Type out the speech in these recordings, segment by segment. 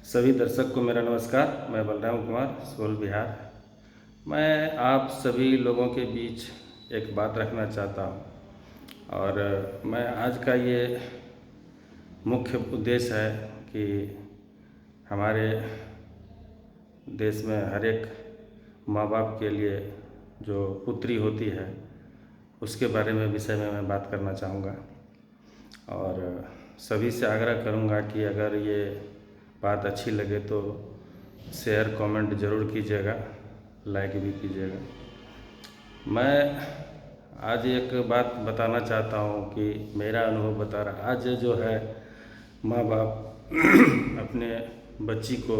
सभी दर्शक को मेरा नमस्कार। मैं बलराम कुमार, सोल, बिहार। मैं आप सभी लोगों के बीच एक बात रखना चाहता हूँ और मैं आज का ये मुख्य उद्देश्य है कि हमारे देश में हर एक माँ बाप के लिए जो पुत्री होती है उसके बारे में विषय में मैं बात करना चाहूँगा और सभी से आग्रह करूँगा कि अगर ये बात अच्छी लगे तो शेयर कमेंट ज़रूर कीजिएगा, लाइक भी कीजिएगा। मैं आज एक बात बताना चाहता हूँ कि मेरा अनुभव बता रहा। आज जो है माँ बाप अपने बच्ची को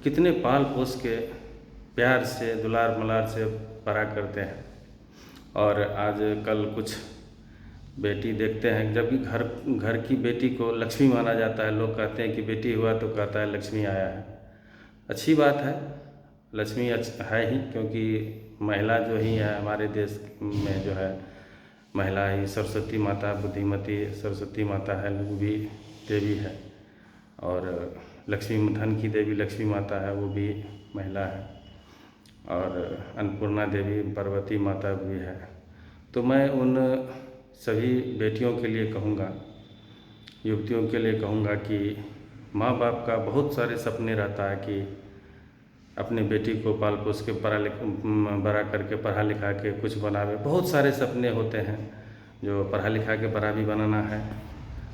कितने पाल पोस के प्यार से दुलार मलार से बड़ा करते हैं और आज कल कुछ बेटी देखते हैं, जबकि घर की बेटी को लक्ष्मी माना जाता है। लोग कहते हैं कि बेटी हुआ तो कहता है लक्ष्मी आया है। अच्छी बात है, लक्ष्मी है ही, क्योंकि महिला जो ही है हमारे देश में जो है महिला ही सरस्वती माता, बुद्धिमती सरस्वती माता है, वो भी देवी है। और लक्ष्मी धन की देवी लक्ष्मी माता है, वो भी महिला है। और अन्नपूर्णा देवी पार्वती माता भी है। तो मैं उन सभी बेटियों के लिए कहूँगा, युवतियों के लिए कहूँगा कि माँ बाप का बहुत सारे सपने रहता है कि अपने बेटी को पाल पोस के बड़ा करके पढ़ा लिखा के कुछ बनावे। बहुत सारे सपने होते हैं जो पढ़ा लिखा के बड़ा भी बनाना है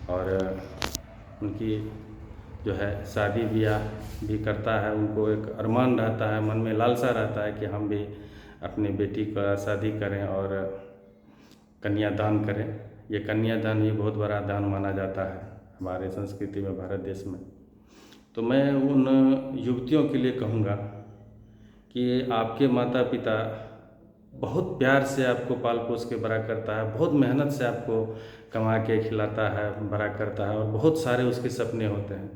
और उनकी जो है शादी ब्याह भी करता है। उनको एक अरमान रहता है, मन में लालसा रहता है कि हम भी अपनी बेटी का शादी करें और कन्यादान करें। ये कन्यादान भी बहुत बड़ा दान माना जाता है हमारे संस्कृति में, भारत देश में। तो मैं उन युवतियों के लिए कहूँगा कि आपके माता पिता बहुत प्यार से आपको पाल पोस के बड़ा करता है, बहुत मेहनत से आपको कमा के खिलाता है, बड़ा करता है और बहुत सारे उसके सपने होते हैं।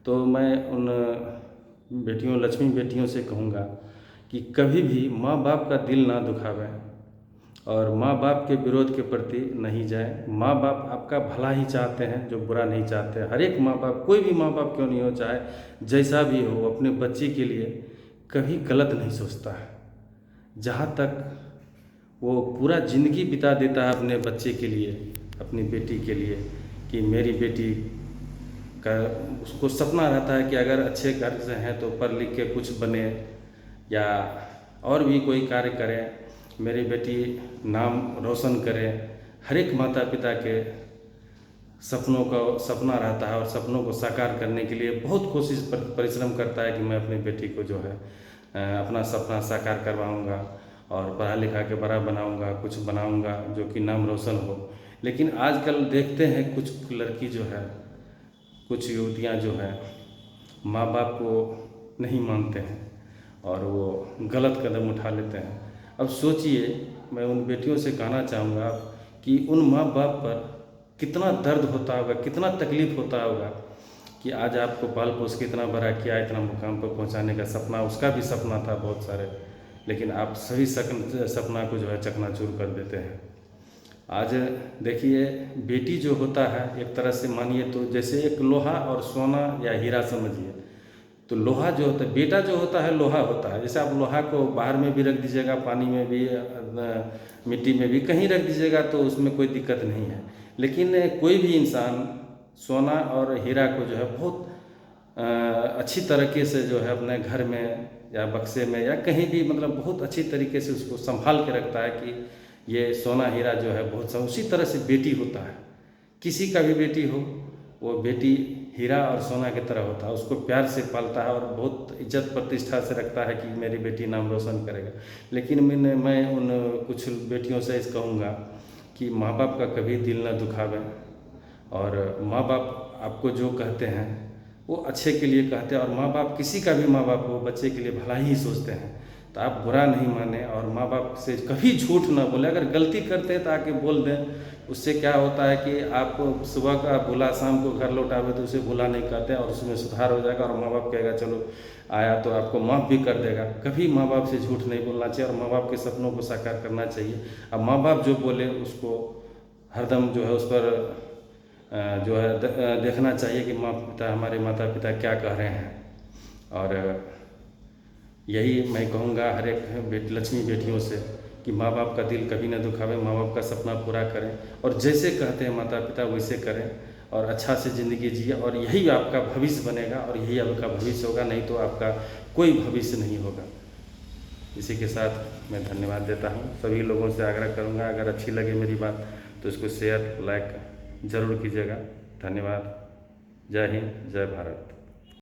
तो मैं उन बेटियों, लक्ष्मी बेटियों से कहूँगा कि कभी भी माँ बाप का दिल ना दुखावें और माँ बाप के विरोध के प्रति नहीं जाएं। माँ बाप आपका भला ही चाहते हैं, जो बुरा नहीं चाहते। हर एक माँ बाप, कोई भी माँ बाप क्यों नहीं हो, चाहे जैसा भी हो, अपने बच्चे के लिए कभी गलत नहीं सोचता है। जहाँ तक वो पूरा ज़िंदगी बिता देता है अपने बच्चे के लिए, अपनी बेटी के लिए, कि मेरी बेटी का उसको सपना रहता है कि अगर अच्छे घर से हैं तो पढ़ लिख के कुछ बने या और भी कोई कार्य करें, मेरी बेटी नाम रोशन करे। हर एक माता पिता के सपनों का सपना रहता है और सपनों को साकार करने के लिए बहुत कोशिश परिश्रम करता है कि मैं अपनी बेटी को जो है अपना सपना साकार करवाऊंगा और पढ़ा लिखा के बड़ा बनाऊंगा, कुछ बनाऊंगा जो कि नाम रोशन हो। लेकिन आजकल देखते हैं कुछ लड़की जो है, कुछ युवतियां जो है माँ बाप को नहीं मानते हैं और वो गलत कदम उठा लेते हैं। अब सोचिए, मैं उन बेटियों से कहना चाहूँगा कि उन माँ बाप पर कितना दर्द होता होगा, कितना तकलीफ़ होता होगा कि आज आपको पाल पोस के इतना बड़ा किया, इतना मुकाम पर पहुँचाने का सपना, उसका भी सपना था बहुत सारे, लेकिन आप सभी सपना को जो है चकनाचूर कर देते हैं। आज देखिए, बेटी जो होता है एक तरह से मानिए तो जैसे एक लोहा और सोना या हीरा समझिए। तो लोहा जो होता है, बेटा जो होता है लोहा होता है। जैसे आप लोहा को बाहर में भी रख दीजिएगा, पानी में भी, मिट्टी में भी, कहीं रख दीजिएगा तो उसमें कोई दिक्कत नहीं है। लेकिन कोई भी इंसान सोना और हीरा को जो है बहुत अच्छी तरीके से जो है अपने घर में या बक्से में या कहीं भी, मतलब बहुत अच्छी तरीके से उसको संभाल के रखता है कि ये सोना हीरा जो है बहुत। उसी तरह से बेटी होता है, किसी का भी बेटी हो, वो बेटी हीरा और सोना की तरह होता है। उसको प्यार से पालता है और बहुत इज्जत प्रतिष्ठा से रखता है कि मेरी बेटी नाम रोशन करेगा। लेकिन मैं उन कुछ बेटियों से इस कहूँगा कि माँ बाप का कभी दिल न दुखावें और माँ बाप आपको जो कहते हैं वो अच्छे के लिए कहते हैं। और माँ बाप, किसी का भी माँ बाप हो, बच्चे के लिए भला ही सोचते हैं। तो आप बुरा नहीं माने और माँ बाप से कभी झूठ ना बोले। अगर गलती करते हैं तो आके बोल दें। उससे क्या होता है कि आप सुबह का भूला शाम को घर लौटावे तो उसे भूला नहीं कहते और उसमें सुधार हो जाएगा और माँ बाप कहेगा चलो आया तो आपको माफ़ भी कर देगा। कभी माँ बाप से झूठ नहीं बोलना चाहिए और माँ बाप के सपनों को साकार करना चाहिए। अब माँ बाप जो बोले उसको हरदम जो है उस पर जो है देखना चाहिए कि हमारे माता पिता क्या कह रहे हैं। और यही मैं कहूँगा हर एक लक्ष्मी बेटियों से कि माँ बाप का दिल कभी न दुखावे, माँ बाप का सपना पूरा करें और जैसे कहते हैं माता पिता वैसे करें और अच्छा से ज़िंदगी जिए, और यही आपका भविष्य बनेगा और यही आपका भविष्य होगा, नहीं तो आपका कोई भविष्य नहीं होगा। इसी के साथ मैं धन्यवाद देता हूँ। सभी लोगों से आग्रह करूँगा, अगर अच्छी लगे मेरी बात तो इसको शेयर लाइक ज़रूर कीजिएगा। धन्यवाद। जय हिंद, जय भारत।